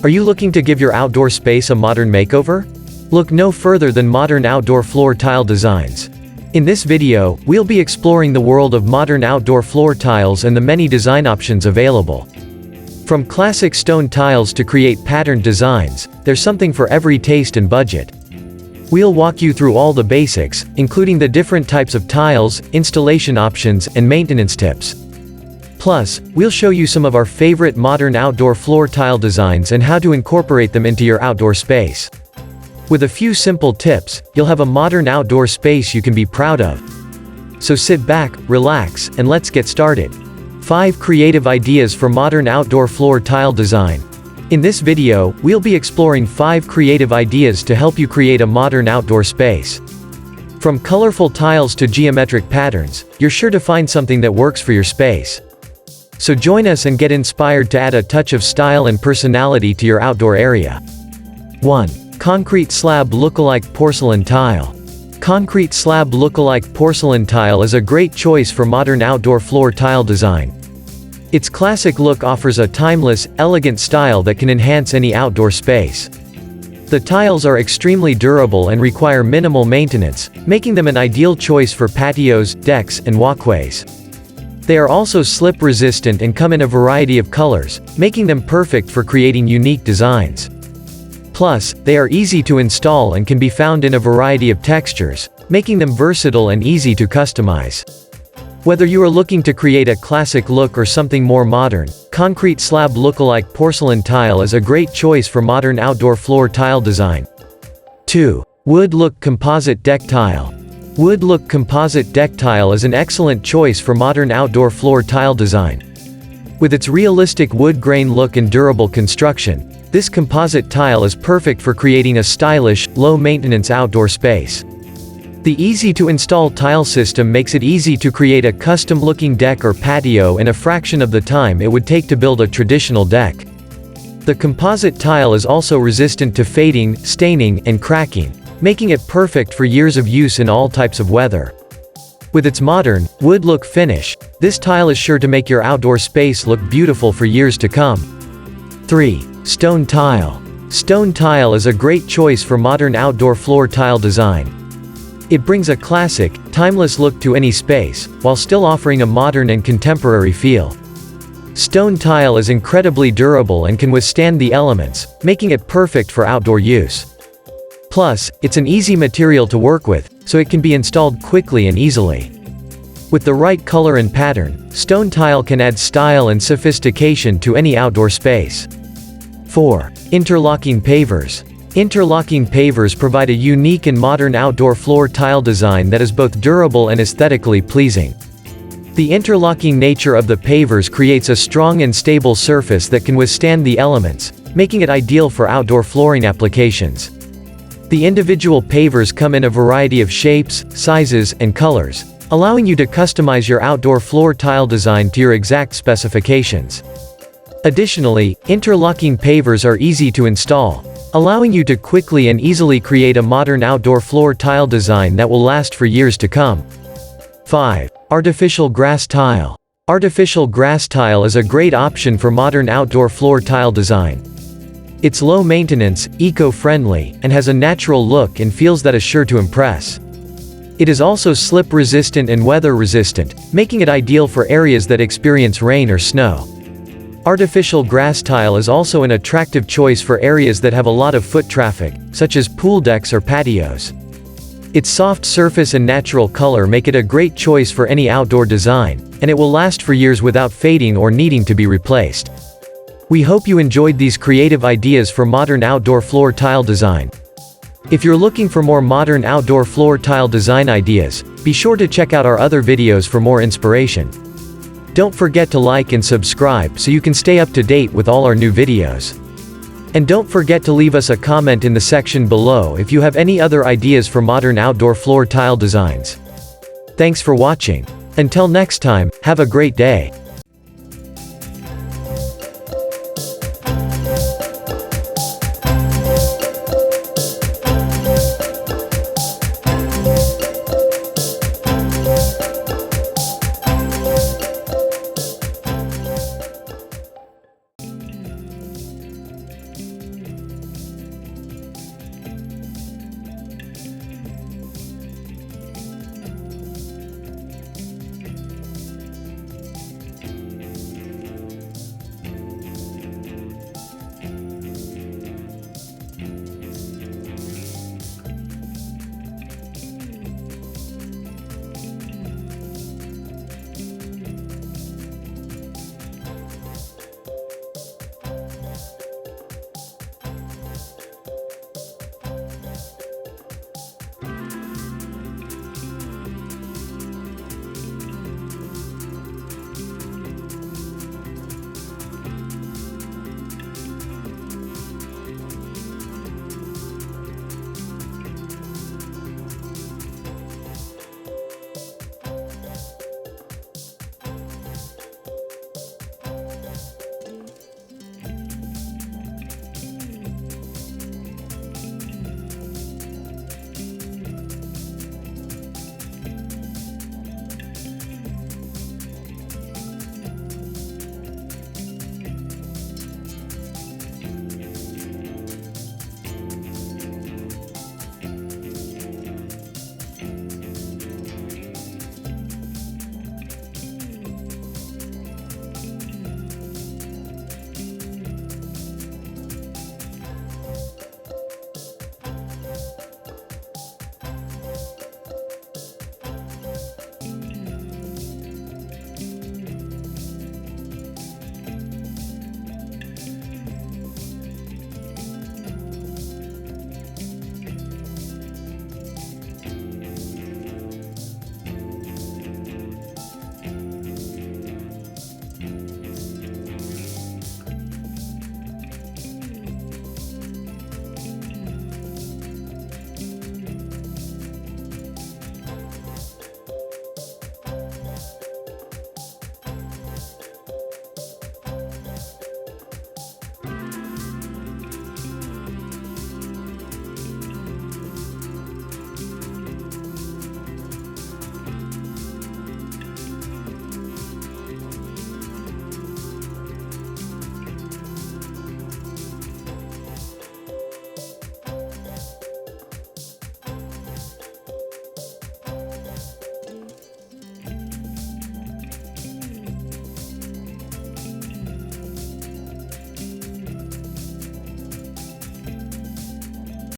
Are you looking to give your outdoor space a modern makeover? Look no further than modern outdoor floor tile designs. In this video, we'll be exploring the world of modern outdoor floor tiles and the many design options available. From classic stone tiles to create patterned designs, there's something for every taste and budget. We'll walk you through all the basics, including the different types of tiles, installation options, and maintenance tips. Plus, we'll show you some of our favorite modern outdoor floor tile designs and how to incorporate them into your outdoor space. With a few simple tips, you'll have a modern outdoor space you can be proud of. So sit back, relax, and let's get started. 5 creative ideas for modern outdoor floor tile design. In this video, we'll be exploring 5 creative ideas to help you create a modern outdoor space. From colorful tiles to geometric patterns, you're sure to find something that works for your space. So join us and get inspired to add a touch of style and personality to your outdoor area. 1. Concrete slab lookalike porcelain tile. Concrete slab lookalike porcelain tile is a great choice for modern outdoor floor tile design. Its classic look offers a timeless, elegant style that can enhance any outdoor space. The tiles are extremely durable and require minimal maintenance, making them an ideal choice for patios, decks, and walkways. They are also slip-resistant and come in a variety of colors, making them perfect for creating unique designs. Plus, they are easy to install and can be found in a variety of textures, making them versatile and easy to customize. Whether you are looking to create a classic look or something more modern, concrete slab lookalike porcelain tile is a great choice for modern outdoor floor tile design. 2. Wood look composite deck tile. Wood look composite deck tile is an excellent choice for modern outdoor floor tile design. With its realistic wood grain look and durable construction, this composite tile is perfect for creating a stylish, low-maintenance outdoor space. The easy-to-install tile system makes it easy to create a custom-looking deck or patio in a fraction of the time it would take to build a traditional deck. The composite tile is also resistant to fading, staining, and cracking, making it perfect for years of use in all types of weather. With its modern, wood look finish, this tile is sure to make your outdoor space look beautiful for years to come. 3. Stone tile. Stone tile is a great choice for modern outdoor floor tile design. It brings a classic, timeless look to any space, while still offering a modern and contemporary feel. Stone tile is incredibly durable and can withstand the elements, making it perfect for outdoor use. Plus, it's an easy material to work with, so it can be installed quickly and easily. With the right color and pattern, stone tile can add style and sophistication to any outdoor space. 4. Interlocking pavers. Interlocking pavers provide a unique and modern outdoor floor tile design that is both durable and aesthetically pleasing. The interlocking nature of the pavers creates a strong and stable surface that can withstand the elements, making it ideal for outdoor flooring applications. The individual pavers come in a variety of shapes, sizes, and colors, allowing you to customize your outdoor floor tile design to your exact specifications. Additionally, interlocking pavers are easy to install, allowing you to quickly and easily create a modern outdoor floor tile design that will last for years to come. 5. Artificial grass tile. Artificial grass tile is a great option for modern outdoor floor tile design. It's low maintenance, eco-friendly, and has a natural look and feels that is sure to impress. It is also slip-resistant and weather-resistant, making it ideal for areas that experience rain or snow. Artificial grass tile is also an attractive choice for areas that have a lot of foot traffic, such as pool decks or patios. Its soft surface and natural color make it a great choice for any outdoor design, and it will last for years without fading or needing to be replaced. We hope you enjoyed these creative ideas for modern outdoor floor tile design. If you're looking for more modern outdoor floor tile design ideas, be sure to check out our other videos for more inspiration. Don't forget to like and subscribe so you can stay up to date with all our new videos. And don't forget to leave us a comment in the section below if you have any other ideas for modern outdoor floor tile designs. Thanks for watching. Until next time, have a great day.